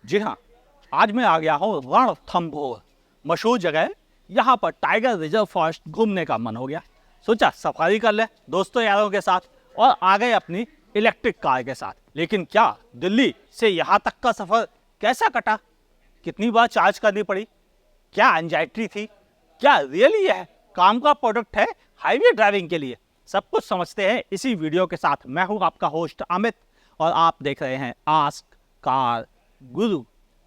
जी हाँ, आज मैं आ गया हूँ रणथंभौर, मशहूर जगह है। यहाँ पर टाइगर रिजर्व फॉरेस्ट घूमने का मन हो गया। सोचा सफारी कर ले दोस्तों यारों के साथ और आ गए अपनी इलेक्ट्रिक कार के साथ। लेकिन क्या दिल्ली से यहाँ तक का सफ़र कैसा कटा, कितनी बार चार्ज करनी पड़ी, क्या एंजाइटी थी, क्या रियली यह काम का प्रोडक्ट है हाईवे ड्राइविंग के लिए, सब कुछ समझते हैं इसी वीडियो के साथ। मैं हूँ आपका होस्ट अमित और आप देख रहे हैं आस्क कार गुरु।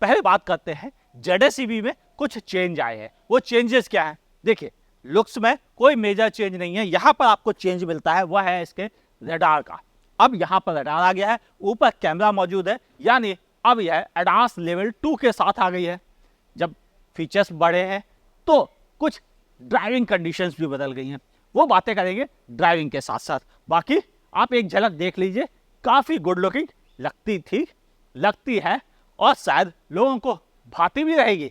पहले बात करते हैं ZSEV में कुछ चेंज आए हैं। वो चेंजेस क्या है? देखिए, लुक्स में कोई मेजर चेंज नहीं है। यहाँ पर आपको चेंज मिलता है वह है इसके रडार का। अब यहाँ पर रडार आ गया है, ऊपर कैमरा मौजूद है, यानी अब यह एडवांस लेवल 2 के साथ आ गई है। जब फीचर्स बढ़े हैं तो कुछ ड्राइविंग कंडीशंस भी बदल गई हैं, वो बातें करेंगे ड्राइविंग के साथ साथ। बाकी आप एक झलक देख लीजिए, काफ़ी गुड लुकिंग लगती है और शायद लोगों को भाती भी रहेगी।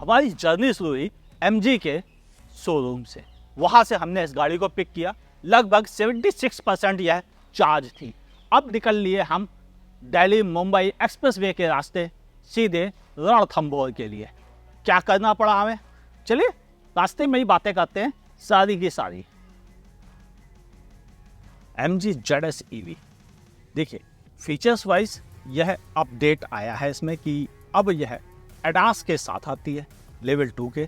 हमारी जर्नी शुरू हुई MG के शोरूम से। वहाँ से हमने इस गाड़ी को पिक किया। लगभग 76% यह चार्ज थी। अब निकल लिए हम दिल्ली मुंबई एक्सप्रेसवे के रास्ते सीधे रणथंभौर के लिए। क्या करना पड़ा हमें, चलिए रास्ते में ही बातें करते हैं सारी की सारी। MG ZSEV देखिए, फीचर्स वाइज यह अपडेट आया है इसमें कि अब यह एडास के साथ आती है लेवल 2 के,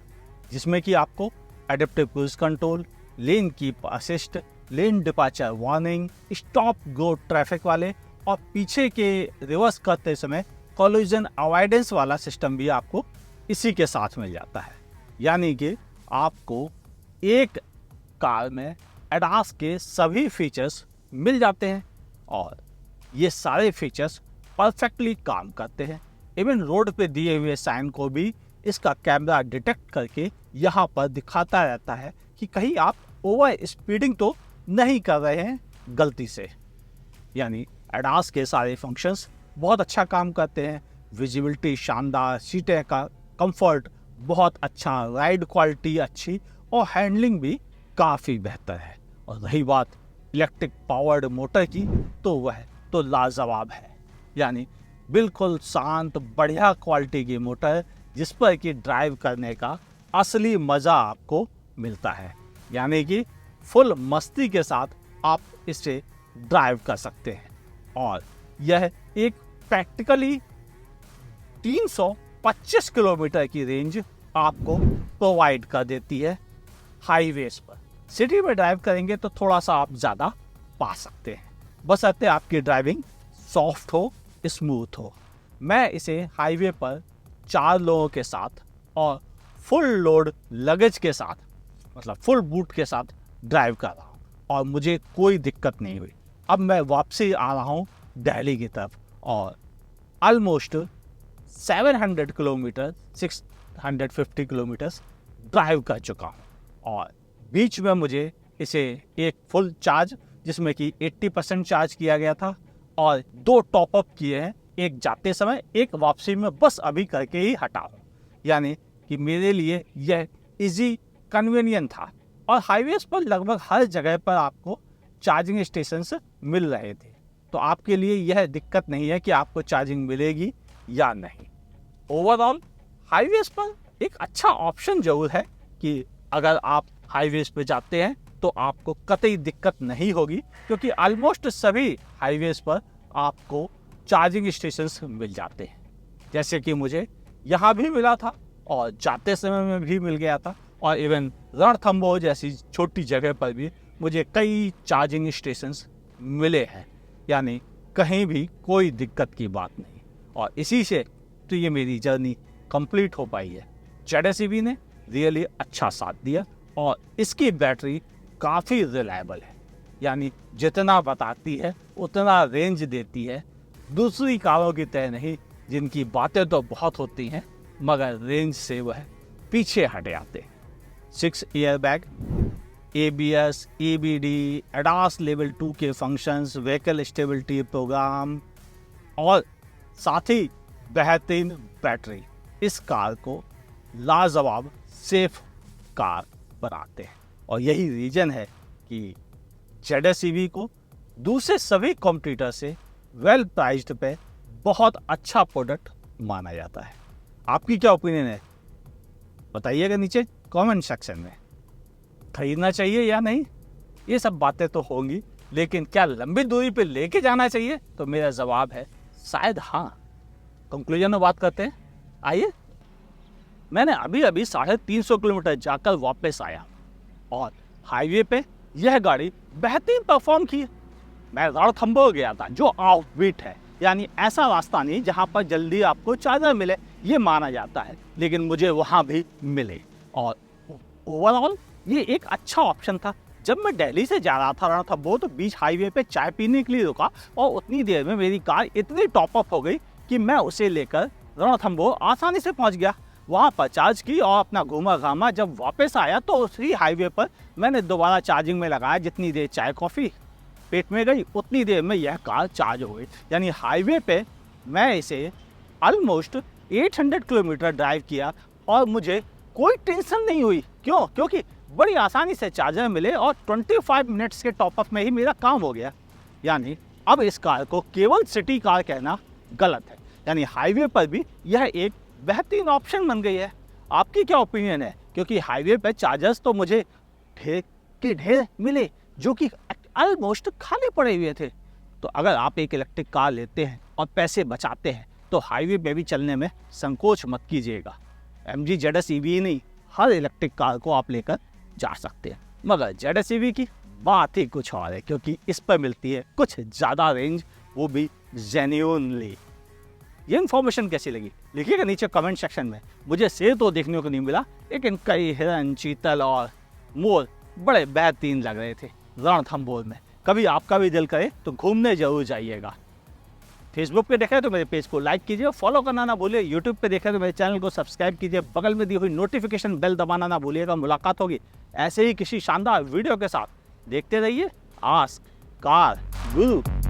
जिसमें कि आपको adaptive cruise control, lane keep assist, lane departure warning, stop गो ट्रैफिक वाले और पीछे के रिवर्स करते समय कोलिजन अवॉइडेंस वाला सिस्टम भी आपको इसी के साथ मिल जाता है। यानी कि आपको एक कार में एडास के सभी फीचर्स मिल जाते हैं और ये सारे फीचर्स परफेक्टली काम करते हैं। इवन रोड पे दिए हुए साइन को भी इसका कैमरा डिटेक्ट करके यहाँ पर दिखाता रहता है कि कहीं आप ओवर स्पीडिंग तो नहीं कर रहे हैं गलती से। यानी एडास के सारे फंक्शंस बहुत अच्छा काम करते हैं। विजिबिलिटी शानदार, सीटें का कंफर्ट बहुत अच्छा, राइड क्वालिटी अच्छी और हैंडलिंग भी काफ़ी बेहतर है। और रही बात इलेक्ट्रिक पावर्ड मोटर की, तो वह तो लाजवाब है। यानी बिल्कुल शांत बढ़िया क्वालिटी की मोटर, जिस पर कि ड्राइव करने का असली मज़ा आपको मिलता है। यानी कि फुल मस्ती के साथ आप इसे ड्राइव कर सकते हैं। और यह एक प्रैक्टिकली 325 किलोमीटर की रेंज आपको प्रोवाइड कर देती है हाईवेज पर। सिटी में ड्राइव करेंगे तो थोड़ा सा आप ज़्यादा पा सकते हैं, बशर्ते आपकी ड्राइविंग सॉफ्ट हो, स्मूथ हो। मैं इसे हाईवे पर 4 लोगों के साथ और फुल लोड लगेज के साथ, मतलब फुल बूट के साथ ड्राइव कर रहा हूँ और मुझे कोई दिक्कत नहीं हुई। अब मैं वापसी आ रहा हूँ दिल्ली की तरफ और ऑलमोस्ट 700 किलोमीटर 650 किलोमीटर्स ड्राइव कर चुका हूँ। और बीच में मुझे इसे एक फुल चार्ज, जिसमें कि 80% चार्ज किया गया था, और 2 टॉपअप किए हैं, एक जाते समय एक वापसी में, बस अभी करके ही हटा हूँ। यानी कि मेरे लिए यह इजी कन्वीनियंट था। और हाईवेज पर लगभग हर जगह पर आपको चार्जिंग स्टेशंस मिल रहे थे, तो आपके लिए यह दिक्कत नहीं है कि आपको चार्जिंग मिलेगी या नहीं। ओवरऑल हाईवेज पर एक अच्छा ऑप्शन जरूर है कि अगर आप हाईवेज पे जाते हैं तो आपको कतई दिक्कत नहीं होगी, क्योंकि ऑलमोस्ट सभी हाईवेज पर आपको चार्जिंग स्टेशंस मिल जाते हैं। जैसे कि मुझे यहाँ भी मिला था और जाते समय में भी मिल गया था, और इवन रणथंभौर जैसी छोटी जगह पर भी मुझे कई चार्जिंग स्टेशंस मिले हैं। यानी कहीं भी कोई दिक्कत की बात नहीं, और इसी से तो ये मेरी जर्नी कंप्लीट हो पाई है। ZS ने रियली अच्छा साथ दिया और इसकी बैटरी काफ़ी रिलायबल है, यानी जितना बताती है उतना रेंज देती है। दूसरी कारों की तरह नहीं, जिनकी बातें तो बहुत होती हैं मगर रेंज से वह पीछे हटे आते हैं। 6 airbag, ABS, EBD, ADAS level 2 के फंक्शंस, व्हीकल स्टेबिलिटी प्रोग्राम और साथ ही बेहतरीन बैटरी इस कार को लाजवाब सेफ कार बनाते हैं। और यही रीजन है कि ZS को दूसरे सभी कॉम्पिटिटर से वेल प्राइस्ड पे बहुत अच्छा प्रोडक्ट माना जाता है। आपकी क्या ओपिनियन है बताइएगा नीचे कमेंट सेक्शन में। खरीदना चाहिए या नहीं, ये सब बातें तो होंगी, लेकिन क्या लंबी दूरी पे लेके जाना चाहिए? तो मेरा जवाब है शायद हाँ। कंक्लूजन में बात करते हैं, आइए। मैंने अभी 350 किलोमीटर जाकर वापस आया और हाईवे पे यह गाड़ी बेहतरीन परफॉर्म की। मैं रणथंभौर गया था, जो ऑफ-बीट है, यानी ऐसा रास्ता नहीं जहां पर जल्दी आपको चार्जर मिले, ये माना जाता है, लेकिन मुझे वहां भी मिले और ओवरऑल ये एक अच्छा ऑप्शन था। जब मैं दिल्ली से जा रहा था रणथंभौर, तो बीच हाईवे पे चाय पीने के लिए रुका और उतनी देर में मेरी कार इतनी टॉप अप हो गई कि मैं उसे लेकर रणथंभौर आसानी से पहुंच गया। वहाँ पर चार्ज की और अपना घूमा घामा। जब वापस आया तो उसी हाईवे पर मैंने दोबारा चार्जिंग में लगाया। जितनी देर चाय कॉफ़ी पेट में गई उतनी देर में यह कार चार्ज हो गई। यानी हाईवे पे मैं इसे ऑलमोस्ट 800 किलोमीटर ड्राइव किया और मुझे कोई टेंशन नहीं हुई। क्यों? क्योंकि बड़ी आसानी से चार्जर मिले और 25 मिनट्स के टॉपअप में ही मेरा काम हो गया। यानी अब इस कार को केवल सिटी कार कहना गलत है, यानी हाईवे पर भी यह एक बेहतरीन ऑप्शन बन गई है। आपकी क्या ओपिनियन है? क्योंकि हाईवे पे चार्जर्स तो मुझे ढेर के ढेर मिले जो कि ऑलमोस्ट खाली पड़े हुए थे। तो अगर आप एक इलेक्ट्रिक कार लेते हैं और पैसे बचाते हैं तो हाईवे पे भी चलने में संकोच मत कीजिएगा। MG ZS EV नहीं, हर इलेक्ट्रिक कार को आप लेकर जा सकते हैं। मगर ZS EV की बात ही कुछ और है, क्योंकि इस पर मिलती है कुछ ज़्यादा रेंज, वो भी जेन्युइनली। ये इन्फॉर्मेशन कैसी लगी लिखिएगा नीचे कमेंट सेक्शन में। मुझे शेर तो देखने को नहीं मिला, लेकिन कई हिरन, चीतल और मोर बड़े बेहतरीन लग रहे थे रणथंभौर में। कभी आपका भी दिल करे तो घूमने जरूर जाइएगा। फेसबुक पे देखें तो मेरे पेज को लाइक कीजिए, फॉलो करना ना भूलिए। यूट्यूब पे देखें तो मेरे चैनल को सब्सक्राइब कीजिए, बगल में दी हुई नोटिफिकेशन बेल दबाना ना भूलिएगा। मुलाकात होगी ऐसे ही किसी शानदार वीडियो के साथ। देखते रहिए आस्क कार गुरु।